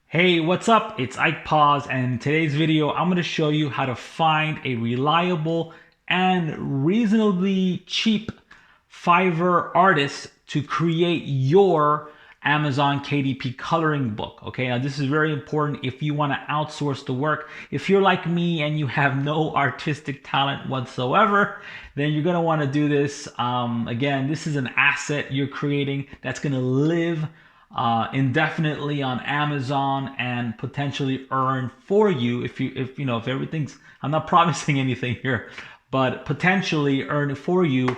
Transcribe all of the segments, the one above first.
Hey, what's up? It's Ike Paz, and in today's video, I'm going to show you how to find a reliable and reasonably cheap Fiverr artist to create your Amazon KDP coloring book. Okay, now this is very important if you want to outsource the work. If you're like me and you have no artistic talent whatsoever, then you're going to want to do this. Again, this is an asset you're creating that's going to live indefinitely on Amazon and potentially earn for you if everything's, I'm not promising anything here, but potentially earn for you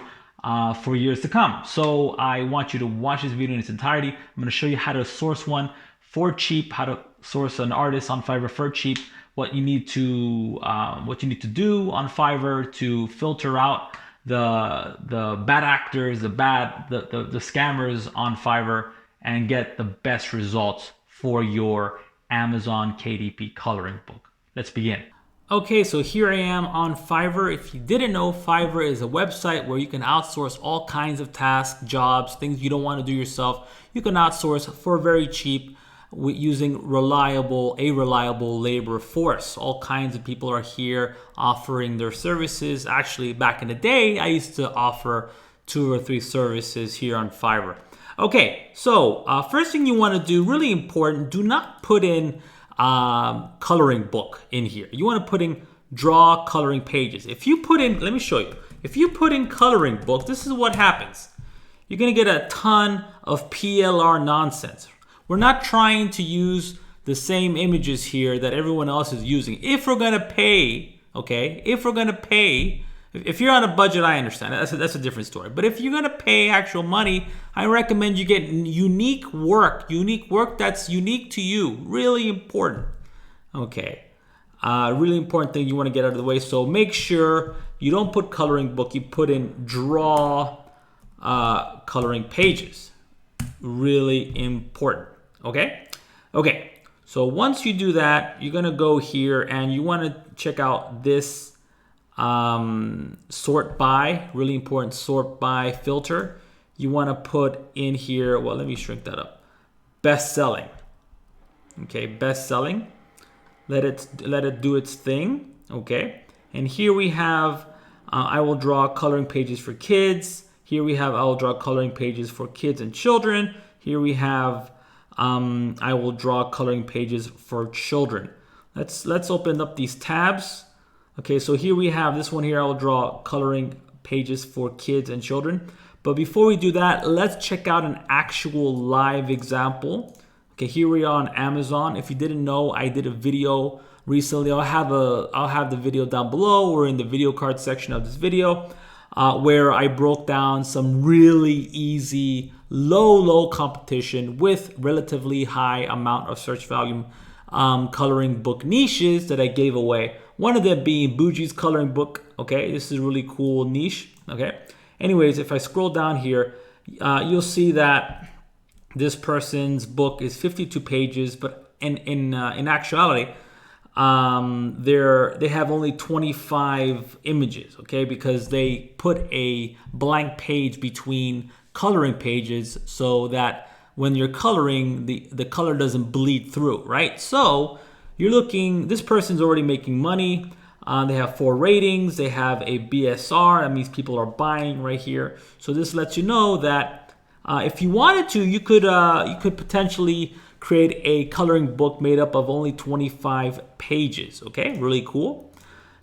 for years to come. So I want you to watch this video in its entirety. I'm going to show you how to source one for cheap, how to source an artist on Fiverr for cheap, what you need to do on Fiverr to filter out the bad actors, the scammers on Fiverr, and get the best results for your Amazon KDP coloring book. Let's begin. Okay, so here I am on Fiverr. If you didn't know, Fiverr is a website where you can outsource all kinds of tasks, jobs, things you don't want to do yourself. You can outsource for very cheap using a reliable labor force. All kinds of people are here offering their services. Actually, back in the day, I used to offer 2 or 3 services here on Fiverr. Okay, so first thing you want to do, really important, do not put in coloring book in here. You want to put in draw coloring pages. If you put in, let me show you. If you put in coloring book, this is what happens. You're going to get a ton of PLR nonsense. We're not trying to use the same images here that everyone else is using. If we're going to pay, okay, if you're on a budget, I understand. That's a different story. But if you're going to pay actual money, I recommend you get unique work that's unique to you. Really important. Okay. Really important thing you want to get out of the way. So make sure you don't put coloring book. You put in draw coloring pages. Really important. Okay. Okay. So once you do that, you're going to go here and you want to check out this sort by, really important, sort by filter. You want to put in here, well, let me shrink that up. Best selling. Okay, best selling. Let it do its thing. Okay, and here we have I will draw coloring pages for kids. Here we have I will draw coloring pages for kids and children. Here we have I will draw coloring pages for children. Let's open up these tabs. Okay, so here we have this one here. I will draw coloring pages for kids and children. But before we do that, let's check out an actual live example. Okay, here we are on Amazon. If you didn't know, I did a video recently. I'll have the video down below or in the video card section of this video, where I broke down some really easy, low competition with relatively high amount of search volume coloring book niches that I gave away. One of them being Bougie's coloring book. Okay, this is a really cool niche. Okay. Anyways, if I scroll down here, you'll see that this person's book is 52 pages, but in actuality, they have only 25 images. Okay, because they put a blank page between coloring pages so that when you're coloring, the color doesn't bleed through, right? So you're looking, this person's already making money. They have 4 ratings. They have a BSR. That means people are buying right here. So this lets you know that if you wanted to, you could potentially create a coloring book made up of only 25 pages. Okay, really cool.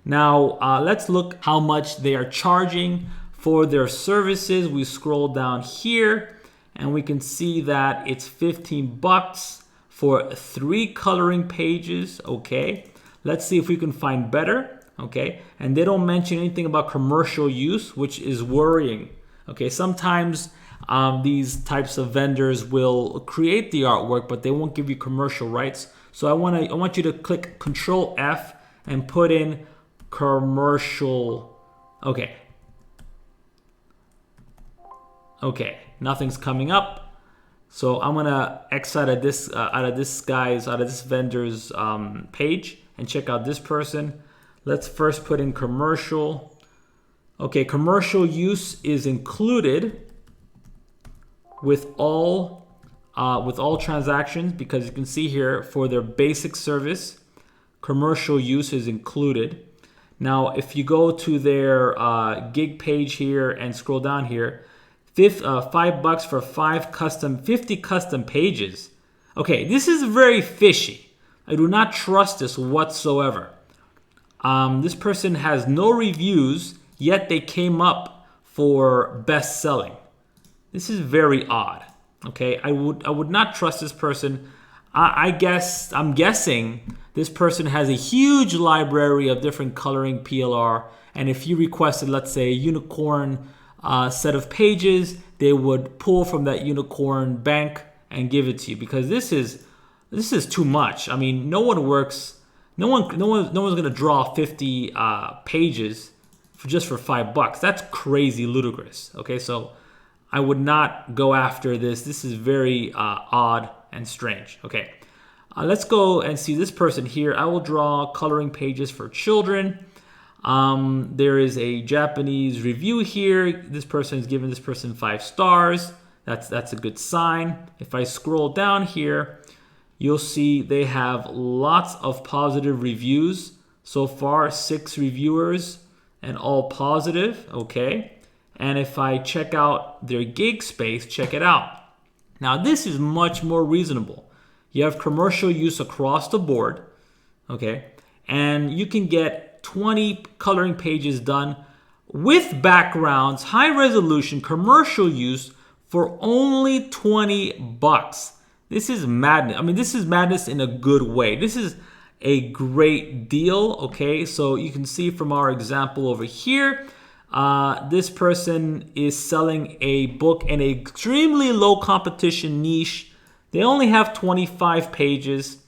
Now let's look how much they are charging for their services. We scroll down here and we can see that it's $15 for 3 coloring pages. Okay, let's see if we can find better. Okay, and they don't mention anything about commercial use, which is worrying. Okay, sometimes these types of vendors will create the artwork, but they won't give you commercial rights. So I want you to click Control F and put in commercial. Okay. Okay, nothing's coming up. So I'm gonna X out of this vendor's page and check out this person. Let's first put in commercial. Okay, commercial use is included with all with all transactions, because you can see here for their basic service, commercial use is included. Now, if you go to their gig page here and scroll down here, $5 for 50 custom pages. Okay, this is very fishy. I do not trust this whatsoever. This person has no reviews, yet they came up for best selling. This is very odd. Okay, I would not trust this person. I'm guessing this person has a huge library of different coloring PLR, and if you requested, let's say, a unicorn set of pages, they would pull from that unicorn bank and give it to you, because this is too much. I mean, no one's gonna draw 50 pages just for $5. That's crazy ludicrous. Okay, so I would not go after this. This is very odd and strange. Okay, let's go and see this person here. I will draw coloring pages for children. There is a Japanese review here. This person is giving this person 5 stars. That's a good sign. If I scroll down here, you'll see they have lots of positive reviews. So far, 6 reviewers and all positive. Okay. And if I check out their gig space, check it out. Now, this is much more reasonable. You have commercial use across the board, okay? And you can get 20 coloring pages done with backgrounds, high resolution, commercial use for only $20. This is madness. I mean, this is madness in a good way. This is a great deal, okay? So you can see from our example over here, this person is selling a book in an extremely low competition niche. They only have 25 pages,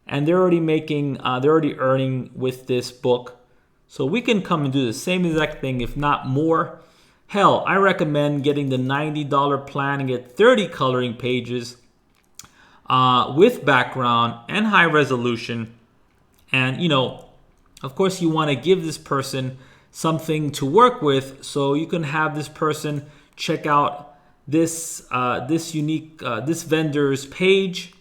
and they're already earning with this book. So we can come and do the same exact thing, if not more. Hell, I recommend getting the $90 plan and get 30 coloring pages with background and high resolution. And, you know, of course, you want to give this person something to work with, so you can have this person check out this this vendor's page,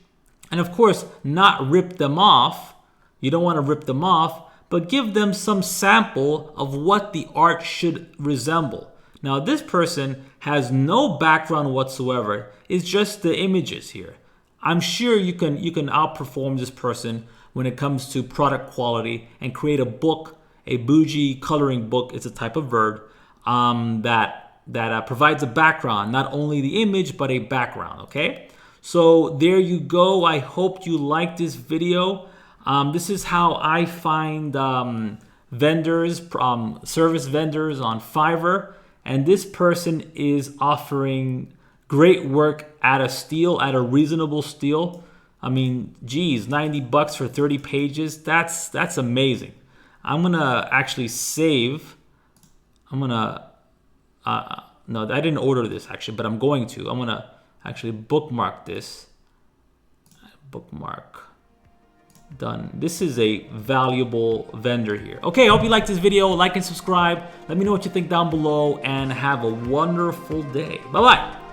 and of course not rip them off. You don't want to rip them off, but give them some sample of what the art should resemble. Now, this person has no background whatsoever. It's just the images here. I'm sure you can outperform this person when it comes to product quality and create a book. A bougie coloring book is a type of verb that provides a background, not only the image, but a background, okay? So there you go. I hope you liked this video. This is how I find vendors, service vendors on Fiverr. And this person is offering great work at a reasonable steal. I mean, geez, $90 for 30 pages. That's amazing. I'm gonna actually save. No, I didn't order this actually, but I'm going to. I'm gonna actually bookmark this. Bookmark. Done. This is a valuable vendor here. Okay, I hope you liked this video. Like and subscribe. Let me know what you think down below, and have a wonderful day. Bye-bye.